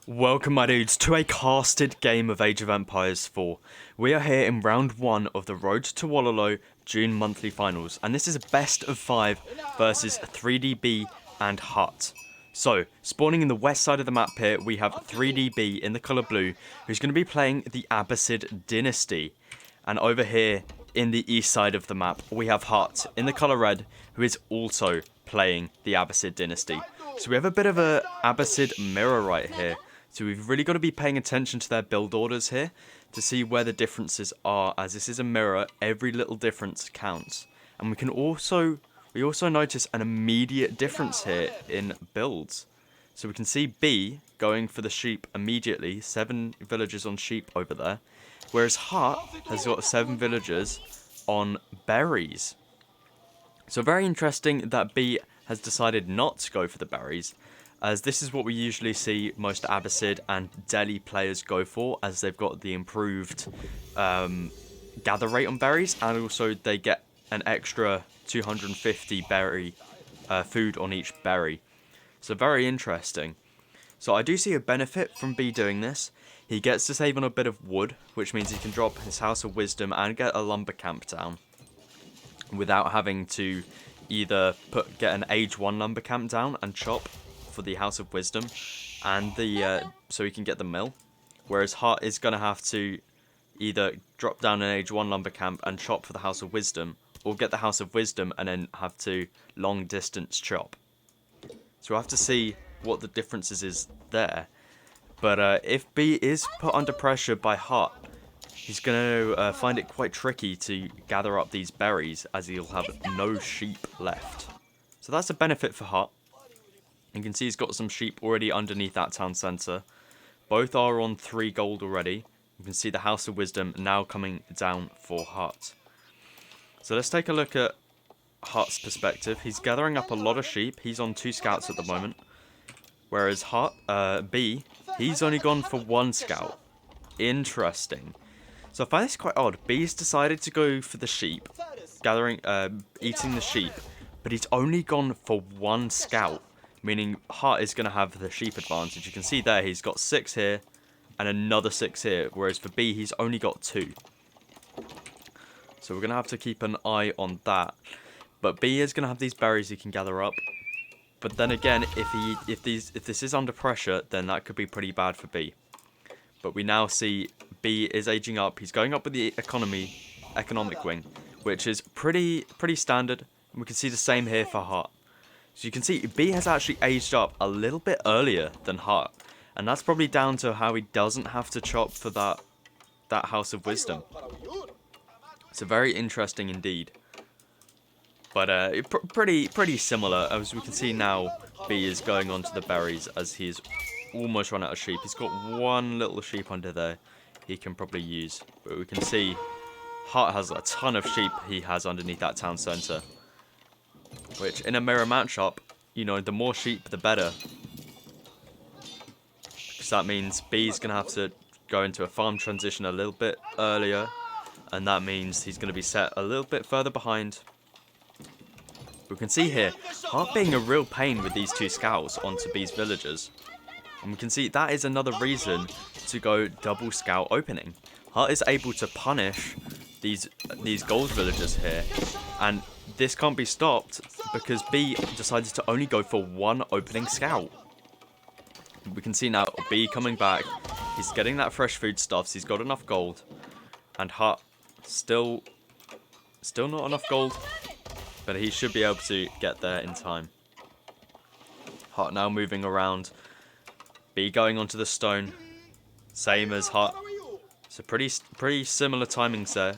Welcome my dudes to a casted game of Age of Empires 4. We are here in round 1 of the Road to Wololo June monthly finals, and this is a best of 5 versus 3DB and HuT. So, spawning in the west side of the map here, we have 3DB in the colour blue, who's going to be playing the Abbasid Dynasty. And over here, in the east side of the map, we have HuT in the colour red, who is also playing the Abbasid Dynasty. So we have a bit of a Abbasid mirror right here. So we've really got to be paying attention to their build orders here to see where the differences are, as this is a mirror, every little difference counts. And we also notice an immediate difference here in builds. So we can see B going for the sheep immediately, 7 villagers on sheep over there, whereas HuT has got 7 villagers on berries. So very interesting that B has decided not to go for the berries, as this is what we usually see most Abbasid and Delhi players go for, as they've got the improved gather rate on berries, and also they get an extra 250 berry food on each berry. So very interesting. So I do see a benefit from B doing this. He gets to save on a bit of wood, which means he can drop his House of Wisdom and get a lumber camp down without having to either get an age 1 lumber camp down and chop for the House of Wisdom, and so he can get the mill, whereas HuT is going to have to either drop down an age 1 lumber camp and chop for the House of Wisdom, or get the House of Wisdom and then have to long distance chop. So we'll have to see what the differences is there. But if B is put under pressure by HuT, he's going to find it quite tricky to gather up these berries, as he'll have no sheep left. So that's a benefit for HuT. You can see he's got some sheep already underneath that town centre. Both are on 3 gold already. You can see the House of Wisdom now coming down for HuT. So let's take a look at HuT's perspective. He's gathering up a lot of sheep. He's on 2 scouts at the moment. Whereas B, he's only gone for 1 scout. Interesting. So I find this quite odd. B's decided to go for the sheep, eating the sheep, but he's only gone for 1 scout, meaning HuT is going to have the sheep advantage. You can see there he's got 6 here and another 6 here, whereas for B he's only got 2. So we're going to have to keep an eye on that. But B is going to have these berries he can gather up. But then again, if this is under pressure, then that could be pretty bad for B. But we now see B is aging up. He's going up with the economic wing, which is pretty standard. And we can see the same here for HuT. So you can see B has actually aged up a little bit earlier than HuT, and that's probably down to how he doesn't have to chop for that House of Wisdom. So very interesting indeed. But pretty similar, as we can see now. B is going on to the berries as he's almost run out of sheep. He's got 1 little sheep under there he can probably use, but we can see HuT has a ton of sheep he has underneath that town centre. Which, in a mirror matchup, you know, the more sheep, the better. Because that means B's going to have to go into a farm transition a little bit earlier. And that means he's going to be set a little bit further behind. We can see here, HuT being a real pain with these 2 scouts onto B's villagers. And we can see that is another reason to go double scout opening. HuT is able to punish these gold villagers here. And this can't be stopped because B decided to only go for 1 opening scout. We can see now B coming back. He's getting that fresh foodstuffs. He's got enough gold. And HuT still not enough gold. But he should be able to get there in time. HuT now moving around. B going onto the stone. Same as HuT. So pretty similar timings there.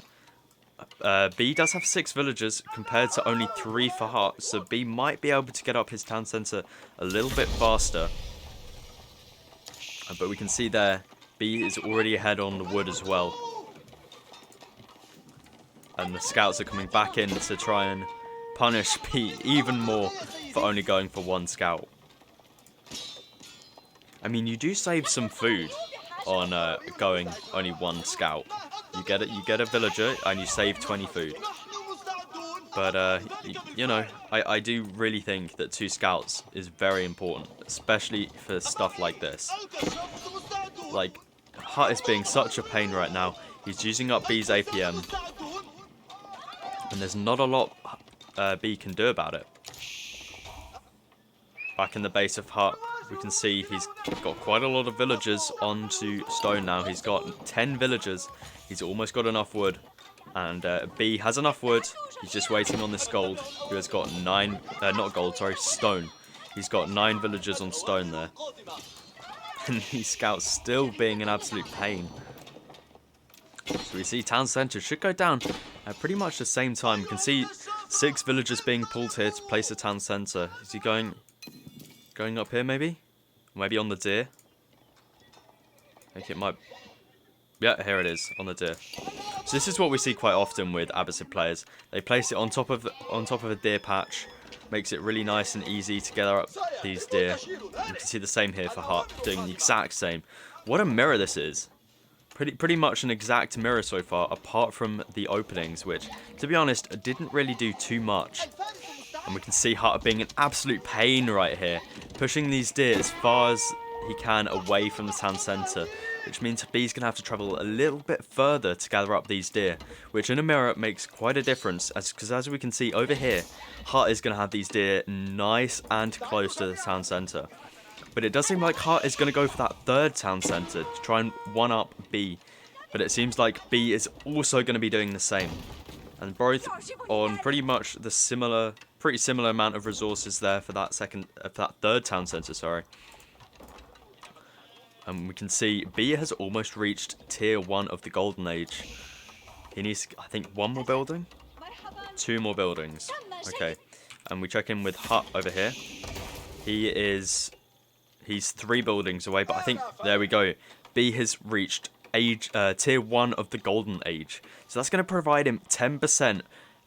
B does have 6 villagers compared to only 3 for HuT, so B might be able to get up his town centre a little bit faster. But we can see there, B is already ahead on the wood as well. And the scouts are coming back in to try and punish B even more for only going for 1 scout. I mean, you do save some food on going only 1 scout. You get a villager and you save 20 food. But you know, I do really think that 2 scouts is very important, especially for stuff like this. Like, HuT is being such a pain right now. He's using up B's APM. And there's not a lot B can do about it. Back in the base of HuT, we can see he's got quite a lot of villagers onto stone now. He's got 10 villagers. He's almost got enough wood. And B has enough wood. He's just waiting on this gold, who has got 9, not gold, sorry, stone. He's got 9 villagers on stone there. And these scouts still being an absolute pain. So we see town centre should go down at pretty much the same time. We can see 6 villagers being pulled here to place a town centre. Is he going up here maybe? Maybe on the deer? I think it might... Yeah, here it is, on the deer. So this is what we see quite often with Abbasid players. They place it on top of a deer patch. Makes it really nice and easy to gather up these deer. You can see the same here for HuT, doing the exact same. What a mirror this is. Pretty much an exact mirror so far, apart from the openings, which, to be honest, didn't really do too much. And we can see HuT being an absolute pain right here, pushing these deer as far as he can away from the town centre, which means B's going to have to travel a little bit further to gather up these deer, which in a mirror makes quite a difference, because as we can see over here, HuT is going to have these deer nice and close to the town centre. But it does seem like HuT is going to go for that third town centre to try and one-up B, but it seems like B is also going to be doing the same. And both on pretty much the pretty similar amount of resources there for that third town centre, sorry. And we can see B has almost reached tier 1 of the Golden Age. He needs, I think, 1 more building? 2 more buildings. Okay. And we check in with HuT over here. He's 3 buildings away, but I think, there we go. B has reached tier 1 of the Golden Age. So that's going to provide him 10%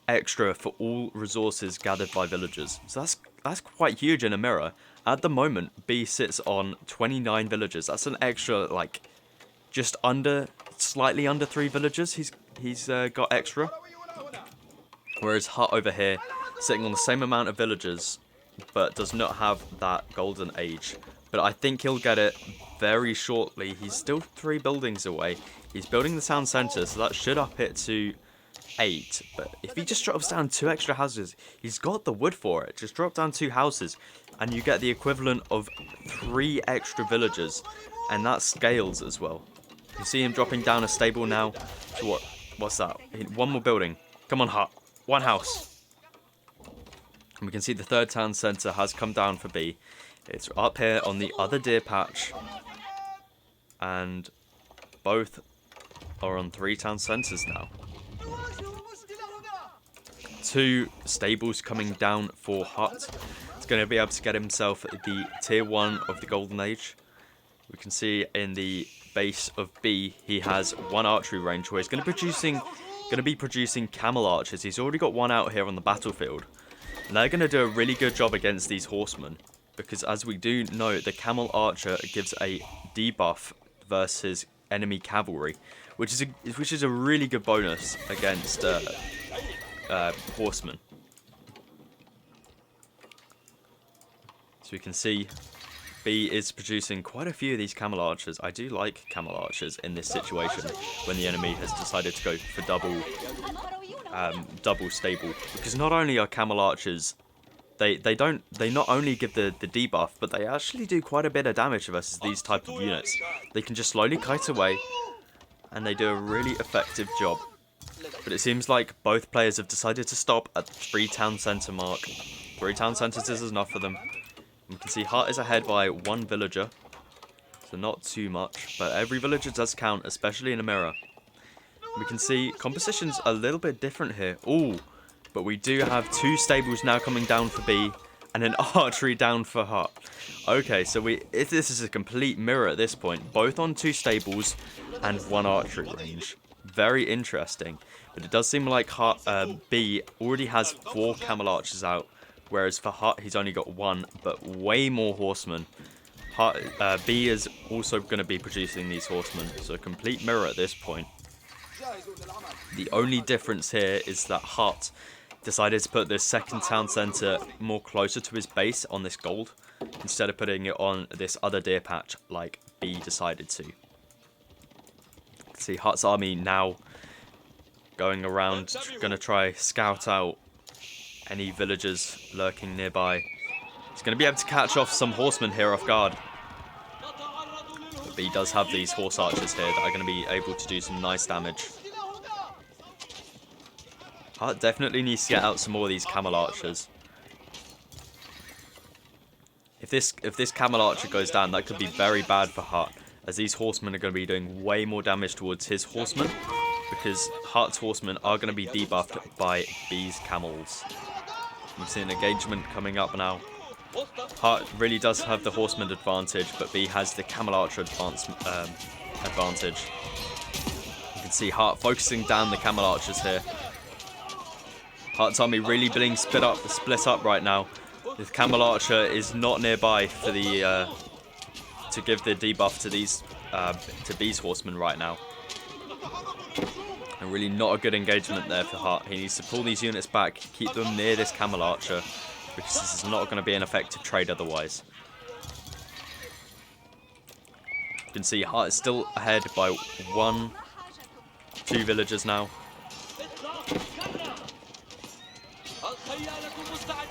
extra for all resources gathered by villagers. So that's quite huge in a mirror. At the moment, B sits on 29 villagers. That's an extra, like, just slightly under 3 villagers he's got extra. Whereas HuT over here, sitting on the same amount of villagers, but does not have that Golden Age. But I think he'll get it very shortly. He's still 3 buildings away. He's building the town centre, so that should up it to 8. But if he just drops down 2 extra houses, he's got the wood for it. Just drop down 2 houses, and you get the equivalent of 3 extra villagers. And that scales as well. You see him dropping down a stable now. So what's that? 1 more building. Come on, HuT. 1 house. And we can see the third town centre has come down for B. It's up here on the other deer patch. And both are on 3 town centres now. 2 stables coming down for HuT. He's going to be able to get himself the tier 1 of the Golden Age. We can see in the base of B, he has 1 archery range where he's going to be producing camel archers. He's already got 1 out here on the battlefield. And they're going to do a really good job against these horsemen. Because as we do know, the camel archer gives a debuff versus enemy cavalry, which is a really good bonus against horsemen. So we can see B is producing quite a few of these camel archers. I do like camel archers in this situation when the enemy has decided to go for double stable, because not only are camel archers they not only give the debuff, but they actually do quite a bit of damage versus these type of units. They can just slowly kite away, and they do a really effective job. But it seems like both players have decided to stop at the 3 town centre mark. 3 town centres is enough for them. We can see HuT is ahead by 1 villager, so not too much, but every villager does count, especially in a mirror. We can see composition's a little bit different here. Ooh. But we do have 2 stables now coming down for B, and an archery down for HuT. Okay, so this is a complete mirror at this point. Both on 2 stables and 1 archery range. Very interesting. But it does seem like B already has 4 camel archers out, whereas for HuT he's only got 1, but way more horsemen. B is also going to be producing these horsemen, so a complete mirror at this point. The only difference here is that HuT decided to put this second town centre more closer to his base on this gold, instead of putting it on this other deer patch like B decided to. See HuT's army now going around, going to try scout out any villagers lurking nearby. He's going to be able to catch off some horsemen here off guard. But he does have these horse archers here that are going to be able to do some nice damage. HuT definitely needs to get out some more of these camel archers. If this camel archer goes down, that could be very bad for HuT, as these horsemen are going to be doing way more damage towards his horsemen, because HuT's horsemen are going to be debuffed by B's camels. We've seen an engagement coming up now. HuT really does have the horseman advantage, but B has the camel archer advantage. You can see HuT focusing down the camel archers here. HuT's army really being split up right now. The camel archer is not nearby for the to give the debuff to these to B's horsemen right now. And really not a good engagement there for HuT. He needs to pull these units back, keep them near this camel archer, because this is not going to be an effective trade otherwise. You can see HuT is still ahead by 2 villagers now.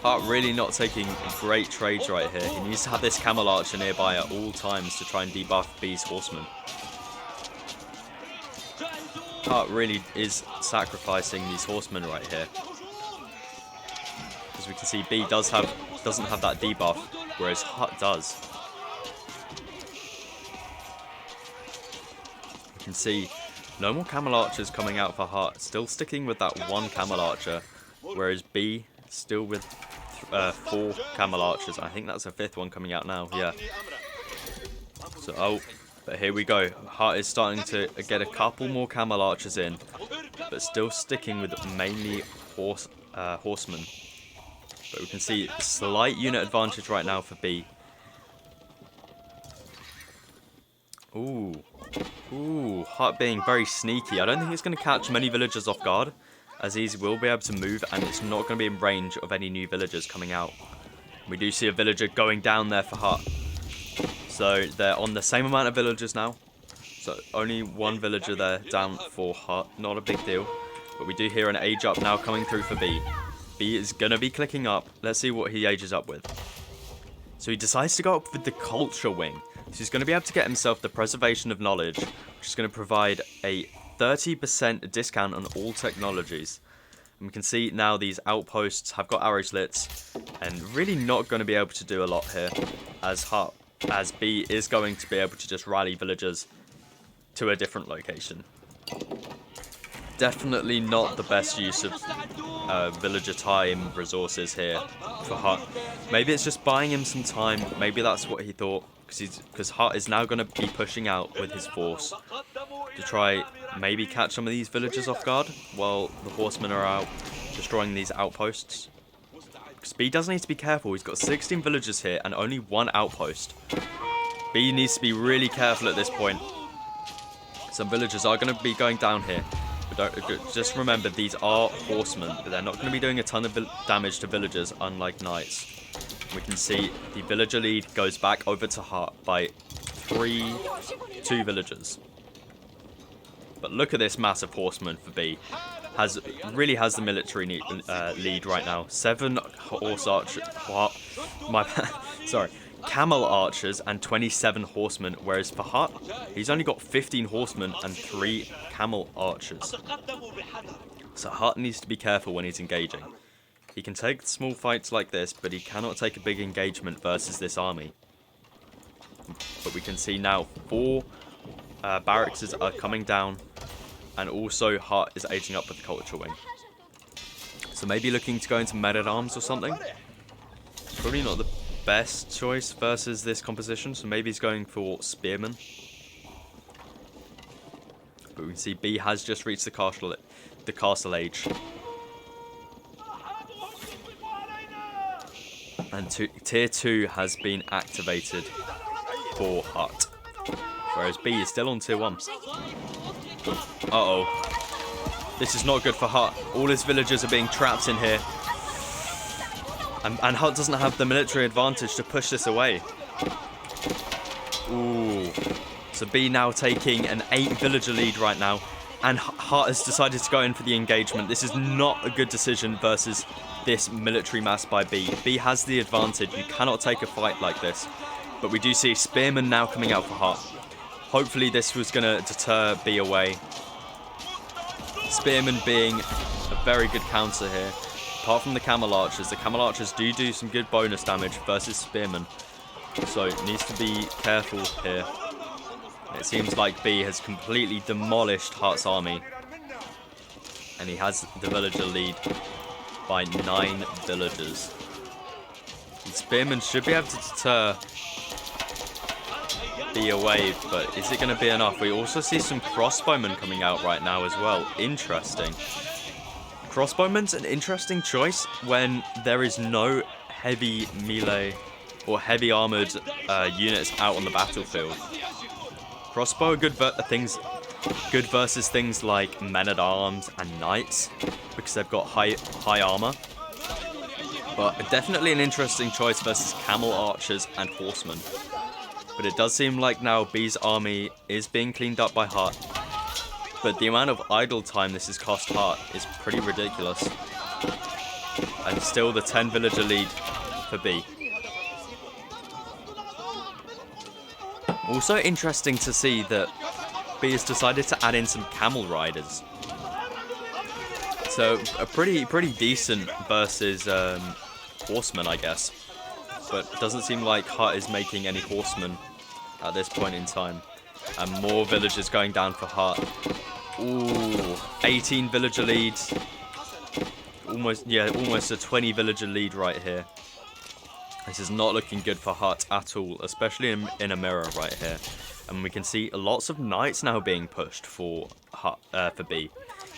HuT really not taking great trades right here. He needs to have this camel archer nearby at all times to try and debuff B's horsemen. HuT really is sacrificing these horsemen right here. As we can see, B doesn't have that debuff, whereas HuT does. You can see no more camel archers coming out for HuT, still sticking with that 1 camel archer, whereas B still with 4 camel archers. I think that's a 5th one coming out now, yeah. So, but here we go. HuT is starting to get a couple more camel archers in, but still sticking with mainly horsemen. But we can see a slight unit advantage right now for B. Ooh, HuT being very sneaky. I don't think he's going to catch many villagers off guard, as he will be able to move, and it's not going to be in range of any new villagers coming out. We do see a villager going down there for HuT. So they're on the same amount of villagers now. So only 1 villager there down for HuT. Not a big deal. But we do hear an age up now coming through for B. B is going to be clicking up. Let's see what he ages up with. So he decides to go up with the culture wing. So he's going to be able to get himself the preservation of knowledge, which is going to provide a 30% discount on all technologies. And we can see now these outposts have got arrow slits, and really not going to be able to do a lot here, as B is going to be able to just rally villagers to a different location. Definitely not the best use of villager time resources here for HuT. Maybe it's just buying him some time. Maybe that's what he thought, because HuT is now going to be pushing out with his force to try maybe catch some of these villagers off guard while the horsemen are out destroying these outposts. Because B does need to be careful. He's got 16 villagers here and only 1 outpost. B needs to be really careful at this point. Some villagers are going to be going down here. But just remember, these are horsemen. They're not going to be doing a ton of damage to villagers, unlike knights. We can see the villager lead goes back over to HuT by 2 villagers. But look at this massive horseman for B. Really has the military lead right now. 7 horse archers. Camel archers and 27 horsemen, whereas for HuT, he's only got 15 horsemen and 3 camel archers. So HuT needs to be careful when he's engaging. He can take small fights like this, but he cannot take a big engagement versus this army. But we can see now 4 barracks are coming down, and also HuT is aging up with the culture wing. So maybe looking to go into men-at-arms or something. Probably not the best choice versus this composition, so maybe he's going for spearmen. But we can see B has just reached the castle age. And tier 2 has been activated for HuT, whereas B is still on tier 1. Uh-oh. This is not good for HuT. All his villagers are being trapped in here. And HuT doesn't have the military advantage to push this away. Ooh. So B now taking an 8 villager lead right now. And HuT has decided to go in for the engagement. This is not a good decision versus this military mass by B. B has the advantage. You cannot take a fight like this. But we do see Spearman now coming out for HuT. Hopefully this was going to deter B away. Spearman being a very good counter here. Apart from the Camel Archers. The Camel Archers do some good bonus damage versus Spearman. So needs to be careful here. It seems like B has completely demolished HuT's army. And he has the villager lead by 9 villagers. And Spearman should be able to deter B away, but is it going to be enough? We also see some crossbowmen coming out right now as well. Interesting. Crossbowman's an interesting choice when there is no heavy melee or heavy armored units out on the battlefield. Crossbow are good versus things like men-at-arms and knights, because they've got high armor. But definitely an interesting choice versus camel archers and horsemen. But it does seem like now B's army is being cleaned up by HuT. But the amount of idle time this has cost HuT is pretty ridiculous. And still the 10 villager lead for B. Also interesting to see that B has decided to add in some camel riders. So a pretty decent versus horsemen, I guess. But it doesn't seem like HuT is making any horsemen at this point in time. And more villagers going down for HuT. Ooh, 18 villager leads. Almost a 20 villager lead right here. This is not looking good for HuT at all, especially in a mirror right here. And we can see lots of knights now being pushed for for B.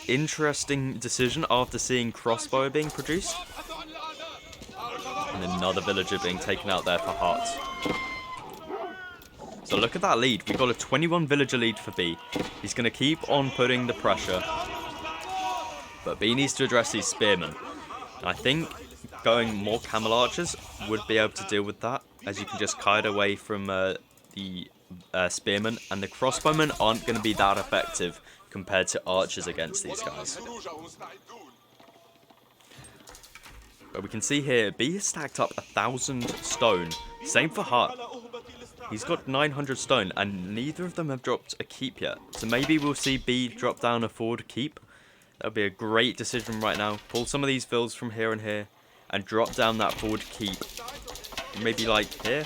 Interesting decision after seeing crossbow being produced. And another villager being taken out there for HuT. So look at that lead. We've got a 21 villager lead for B. He's going to keep on putting the pressure. But B needs to address these spearmen. And I think going more camel archers would be able to deal with that, as you can just kite away from the spearmen, and the crossbowmen aren't going to be that effective compared to archers against these guys. But we can see here, B has stacked up 1,000 stone. Same for HuT. He's got 900 stone, and neither of them have dropped a keep yet. So maybe we'll see B drop down a forward keep. That would be a great decision right now. Pull some of these fills from here and here, and drop down that forward keep. Maybe like here.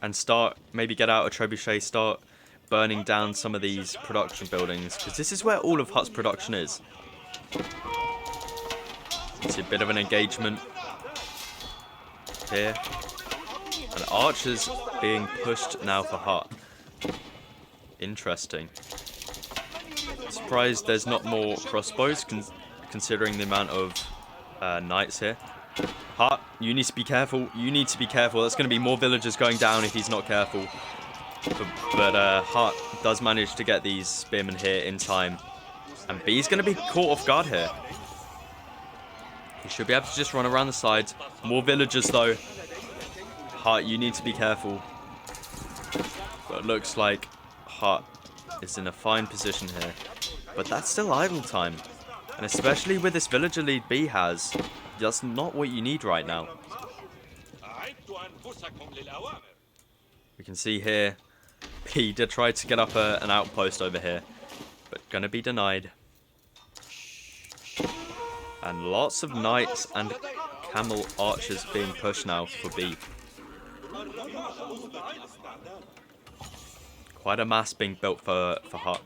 And start, maybe get out a trebuchet, start burning down some of these production buildings. Because this is where all of HuT's production is. It's a bit of an engagement here. And archers being pushed now for HuT. Interesting. Surprised there's not more crossbows, considering the amount of knights here. HuT, you need to be careful. You need to be careful. That's going to be more villagers going down if he's not careful. But HuT does manage to get these spearmen here in time. And B's going to be caught off guard here. He should be able to just run around the sides. More villagers though. HuT, you need to be careful. But it looks like HuT is in a fine position here. But that's still idle time. And especially with this villager lead B has, that's not what you need right now. We can see here, B did try to get up an outpost over here, but gonna be denied. And lots of knights and camel archers being pushed now for B. Quite a mass being built for HuT.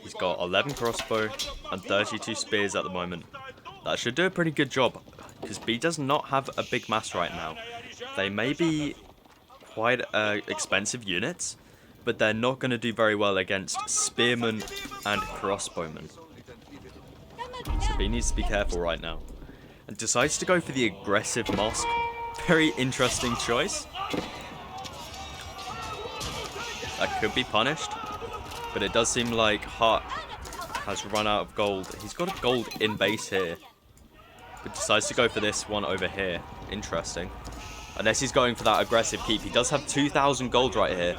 He's got 11 crossbow and 32 spears at the moment. That should do a pretty good job, because B does not have a big mass right now. They may be quite expensive units, but they're not going to do very well against spearmen and crossbowmen. So B needs to be careful right now. And decides to go for the aggressive mosque. Very interesting choice. That could be punished, but it does seem like HuT has run out of gold. He's got a gold in base here, but decides to go for this one over here. Interesting. Unless he's going for that aggressive keep. He does have 2,000 gold right here.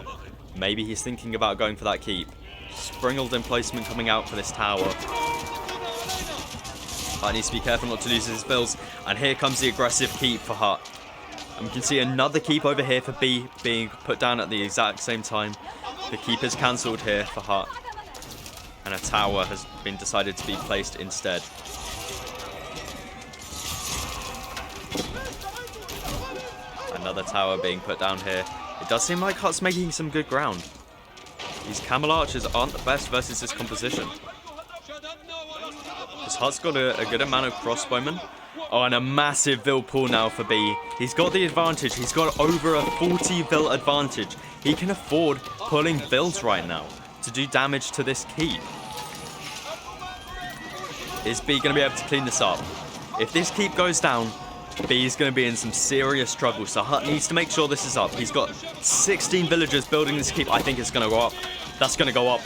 Maybe he's thinking about going for that keep. Springled emplacement coming out for this tower. HuT needs to be careful not to lose his bills. And here comes the aggressive keep for HuT. And we can see another keep over here for B being put down at the exact same time. The keep is cancelled here for HuT. And a tower has been decided to be placed instead. Another tower being put down here. It does seem like HuT's making some good ground. These camel archers aren't the best versus this composition. Because HuT's got a good amount of crossbowmen. Oh, and a massive Vil pool now for B. He's got the advantage. He's got over a 40 Vil advantage. He can afford pulling Vils right now to do damage to this keep. Is B going to be able to clean this up? If this keep goes down, B is going to be in some serious trouble. So HuT needs to make sure this is up. He's got 16 villagers building this keep. I think it's going to go up. That's going to go up.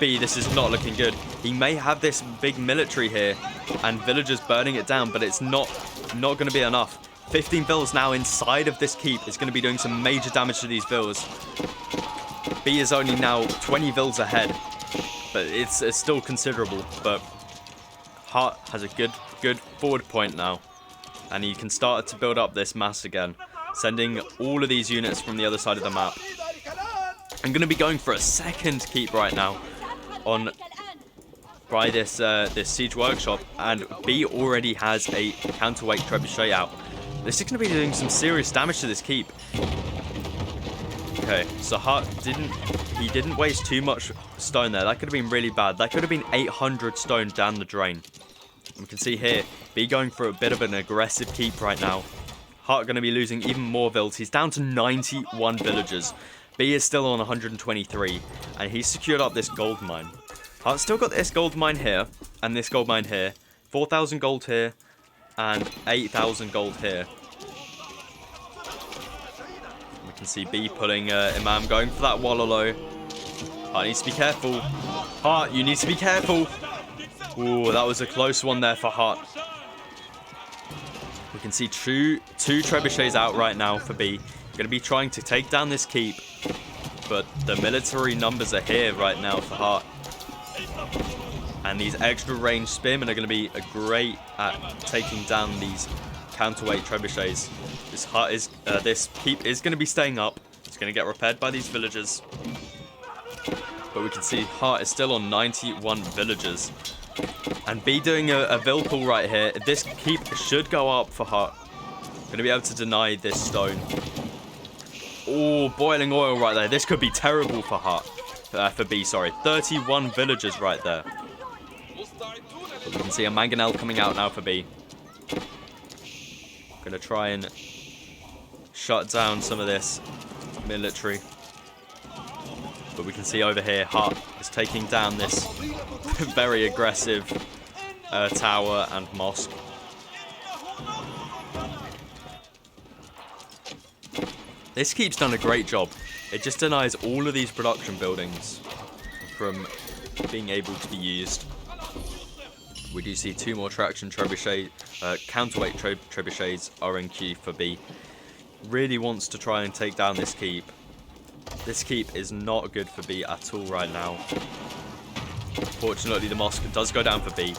B, this is not looking good. He may have this big military here and villagers burning it down, but it's not going to be enough. 15 vills now inside of this keep is going to be doing some major damage to these vills. B is only now 20 vills ahead, but it's still considerable. But HuT has a good forward point now, and he can start to build up this mass again, sending all of these units from the other side of the map. I'm going to be going for a second keep right now by this siege workshop, and B already has a counterweight trebuchet out. This is going to be doing some serious damage to this keep. Okay, so HuT didn't waste too much stone there. That could have been really bad. That could have been 800 stone down the drain. We can see here B going for a bit of an aggressive keep right now. HuT going to be losing even more vills. He's down to 91 villagers. B is still on 123, and he's secured up this gold mine. HuT's still got this gold mine here, and this gold mine here. 4,000 gold here, and 8,000 gold here. We can see B pulling Imam, going for that Walolo. HuT needs to be careful. HuT, you need to be careful. Ooh, that was a close one there for HuT. We can see two trebuchets out right now for B. Going to be trying to take down this keep, but the military numbers are here right now for HuT. And these extra range spearmen are going to be great at taking down these counterweight trebuchets. This keep is going to be staying up. It's going to get repaired by these villagers. But we can see HuT is still on 91 villagers. And B doing a Vil pull right here. This keep should go up for HuT. Going to be able to deny this stone. Oh, boiling oil right there. This could be terrible for HuT. For B, sorry. 31 villagers right there. But we can see a mangonel coming out now for B. Going to try and shut down some of this military. But we can see over here, HuT is taking down this very aggressive tower and mosque. This keep's done a great job. It just denies all of these production buildings from being able to be used. We do see two more traction trebuchet, counterweight trebuchets are in queue for B. Really wants to try and take down this keep. This keep is not good for B at all right now. Fortunately, the mosque does go down for B.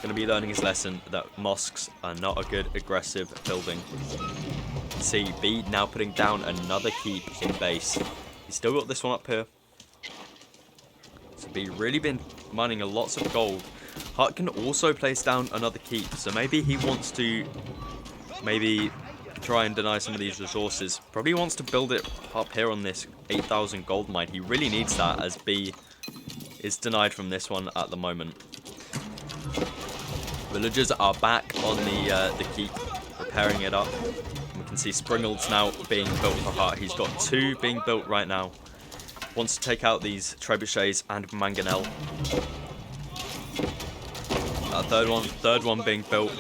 Going to be learning his lesson that mosques are not a good aggressive building. See, B now putting down another keep in base. He's still got this one up here. So B really been mining a lots of gold. HuT can also place down another keep, so maybe he wants to try and deny some of these resources. Probably wants to build it up here on this 8,000 gold mine. He really needs that, as B is denied from this one at the moment. Villagers are back on the keep, repairing it up. We can see Springalds now being built for HuT. He's got two being built right now. Wants to take out these trebuchets and mangonel. That third one being built.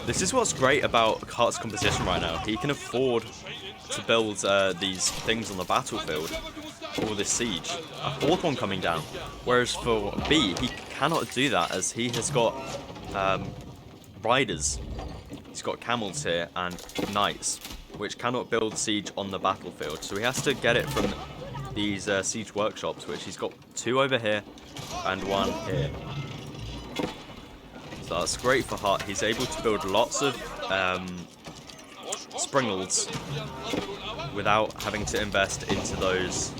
This is what's great about HuT's composition right now. He can afford to build these things on the battlefield for this siege. A fourth one coming down. Whereas for B, he cannot do that, as he has got riders. He's got camels here and knights, which cannot build siege on the battlefield. So he has to get it from these siege workshops, which he's got 2 over here and 1 here. So that's great for HuT. He's able to build lots of springles without having to invest into those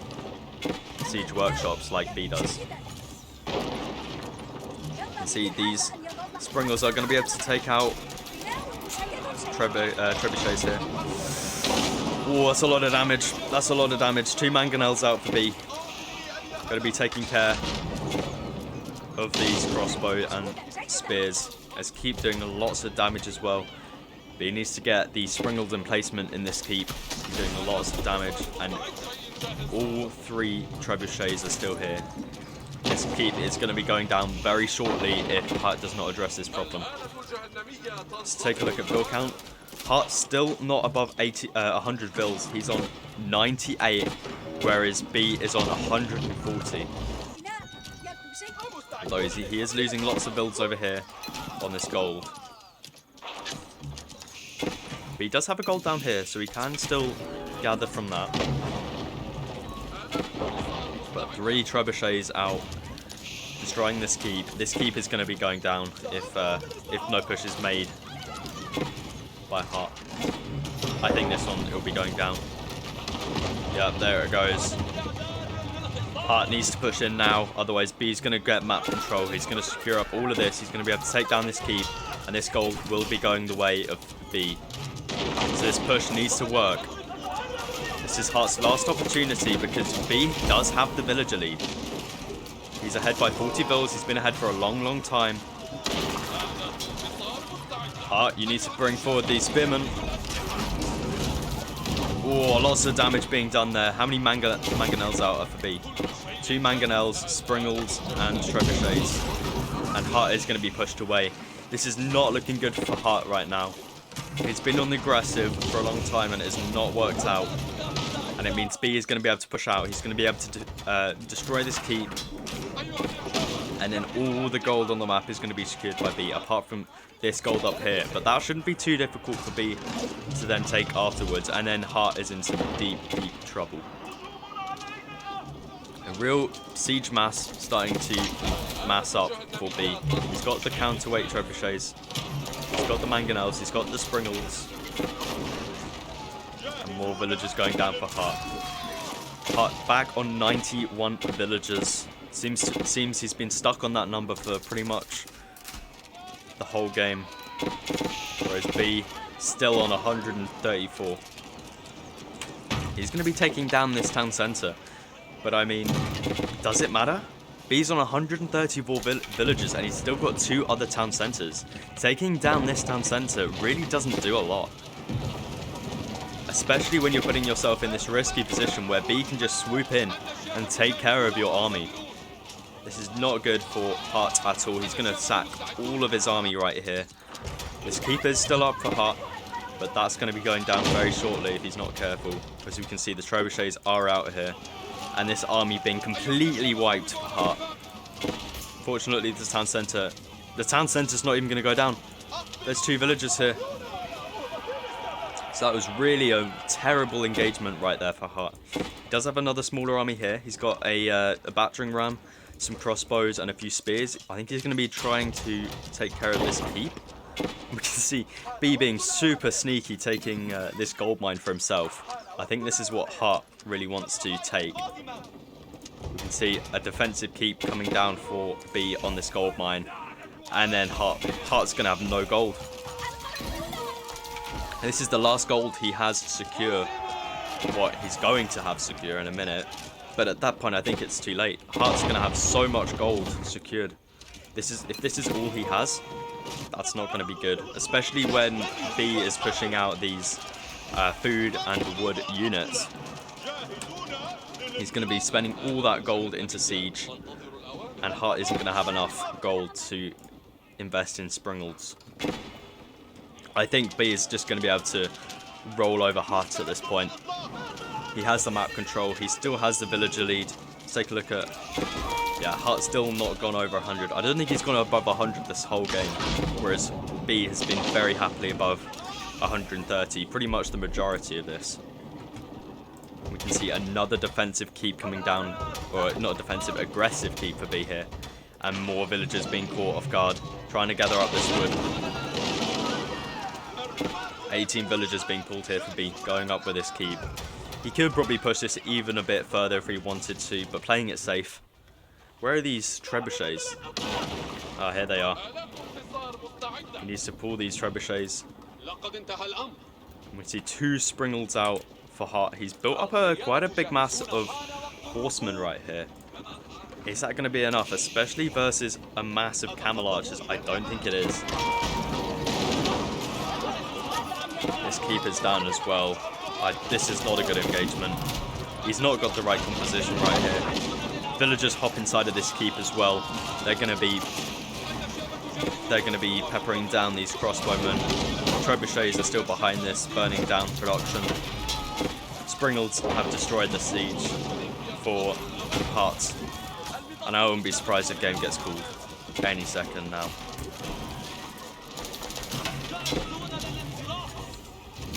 siege workshops like B does. You can see these springles are going to be able to take out trebuchets here. Oh, that's a lot of damage. That's a lot of damage. 2 mangonels out for B. Going to be taking care of these crossbow and spears, as keep doing lots of damage as well. But he needs to get the springles in placement in this keep, doing lots of damage, and all 3 trebuchets are still here. This keep is going to be going down very shortly if HuT does not address this problem. Let's take a look at build count. HuT's still not above 100 builds. He's on 98, whereas B is on 140. Although he is losing lots of builds over here on this gold. But he does have a gold down here, so he can still gather from that. But 3 trebuchets out, destroying this keep. This keep is going to be going down if no push is made by HuT. I think this one will be going down. Yeah, there it goes. HuT needs to push in now, otherwise B's going to get map control. He's going to secure up all of this. He's going to be able to take down this keep, and this gold will be going the way of B. So this push needs to work. This is HuT's last opportunity because B does have the villager lead. He's ahead by 40 builds. He's been ahead for a long, long time. HuT, you need to bring forward these spearmen. Oh, lots of damage being done there. How many mangonels out are for B? 2 mangonels, springles, and trebuchets. And HuT is going to be pushed away. This is not looking good for HuT right now. He's been on the aggressive for a long time and it has not worked out. And it means B is going to be able to push out. He's going to be able to destroy this keep. And then all the gold on the map is going to be secured by B, apart from this gold up here. But that shouldn't be too difficult for B to then take afterwards. And then HuT is in some deep, deep trouble. A real siege mass starting to mass up for B. He's got the counterweight trebuchets. He's got the mangonels. He's got the springles. And more villagers going down for HuT. HuT back on 91 villagers. Seems he's been stuck on that number for pretty much the whole game. Whereas B still on 134. He's going to be taking down this town centre. But I mean, does it matter? B's on 134 villagers and he's still got 2 other town centres. Taking down this town centre really doesn't do a lot. Especially when you're putting yourself in this risky position where B can just swoop in and take care of your army. This is not good for HuT at all. He's going to sack all of his army right here. This keeper is still up for HuT, but that's going to be going down very shortly if he's not careful. As we can see, the trebuchets are out here. And this army being completely wiped for HuT. Fortunately, the town centre's not even going to go down. There's 2 villagers here. So that was really a terrible engagement right there for HuT. He does have another smaller army here. He's got a battering ram, some crossbows, and a few spears. I think he's going to be trying to take care of this keep. We can see B being super sneaky, taking this gold mine for himself. I think this is what HuT really wants to take. We can see a defensive keep coming down for B on this gold mine. And then HuT's going to have no gold. And this is the last gold he has secure. What he's going to have secure in a minute. But at that point, I think it's too late. HuT's going to have so much gold secured. If this is all he has, that's not going to be good. Especially when B is pushing out these food and wood units. He's going to be spending all that gold into siege. And HuT isn't going to have enough gold to invest in springles. I think B is just going to be able to roll over HuT at this point. He has the map control. He still has the villager lead. Let's take a look at... Yeah, HuT's still not gone over 100. I don't think he's gone above 100 this whole game. Whereas B has been very happily above 130. Pretty much the majority of this. We We can see another defensive keep coming down, or not a defensive, aggressive keep for B here. And more villagers being caught off guard, trying to gather up this wood. 18 villagers being pulled here for B, going up with this keep. He could probably push this even a bit further if he wanted to, but playing it safe. Where are these trebuchets? Ah, here they are. He needs to pull these trebuchets. We see 2 Springalds out for HuT. He's built up quite a big mass of horsemen right here. Is that going to be enough, especially versus a mass of camel archers? I don't think it is. This keeper's down as well. This is not a good engagement. He's not got the right composition right here. Villagers hop inside of this keep as well. They're going to be peppering down these crossbowmen. Trebuchets are still behind this, burning down production. Springalds have destroyed the siege for HuT. And I wouldn't be surprised if game gets called any second now.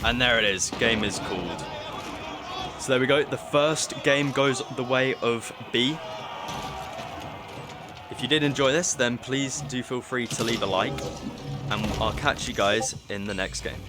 And there it is, game is called. So there we go, the first game goes the way of B. If you did enjoy this, then please do feel free to leave a like, and I'll catch you guys in the next game.